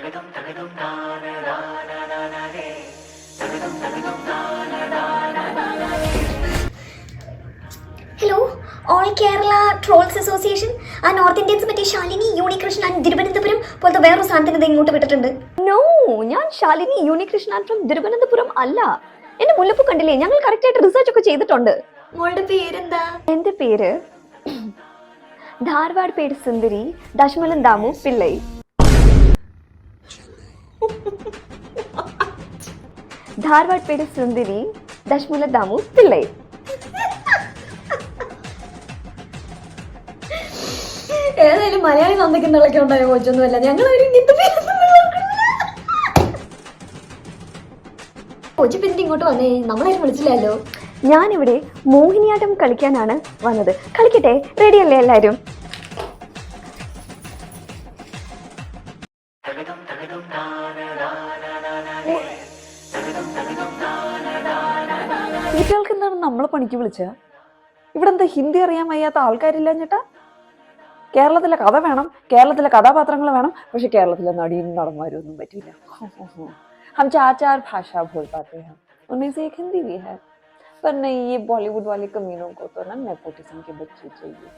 Hello, all Kerala trolls association. ആ north Indians മറ്റേ Shalini, യൂണികൃഷ്ണൻ and Thiruvananthapuram പോലത്തെ വേറൊരു സാധനത്തിന് ഇങ്ങോട്ട് വിട്ടിട്ടുണ്ട്. നോ, ഞാൻ ശാലിനി യൂണികൃഷ്ണൻ ഫ്രം തിരുവനന്തപുരം അല്ല. എന്റെ മുല്ലപ്പൂ കണ്ടില്ലേ? ഞങ്ങൾ കറക്റ്റ് ആയിട്ട് റിസർച്ച് ഒക്കെ ചെയ്തിട്ടുണ്ട്. മോളുടെ പേരെന്താ? എന്റെ പേര് ധാർവാഡ് പേട് സുന്ദരി ദശമലൻ ദാമു പിള്ളൈ. ധാർവാഡ് പേട് സുന്ദരി ദശമലൻ ദാമു പിള്ളൈ. ഏതായാലും മലയാളി നന്ദിക്കുന്നുള്ളൊക്കെ ഉണ്ടായോ? കൊച്ചൊന്നുമല്ല, ഞങ്ങൾ കൊച്ചിപ്പിന്നിട്ട് ഇങ്ങോട്ട് വന്നേ, നമ്മളാരും വിളിച്ചില്ലല്ലോ. ഞാനിവിടെ മോഹിനിയാട്ടം കളിക്കാനാണ് വന്നത്. കളിക്കട്ടെ? റെഡിയല്ലേ എല്ലാരും? കുട്ടികൾക്ക് എന്താണ് നമ്മളെ പണിക്ക് വിളിച്ച? ഇവിടെ എന്താ ഹിന്ദി അറിയാൻ വയ്യാത്ത ആൾക്കാരില്ല ചേട്ടാ? കേരളത്തിലെ കഥ വേണം, കേരളത്തിലെ കഥാപാത്രങ്ങൾ വേണം, പക്ഷെ കേരളത്തിലെ നടിയും നടന്മാരും ഒന്നും പറ്റില്ല. हम चार चार भाषा बोल पाते हैं, उनमें से एक हिंदी भी है. पर नहीं, ये बॉलीवुड वाले कमीनों को तो ना नेपोटिज्म के बच्चे चाहिए.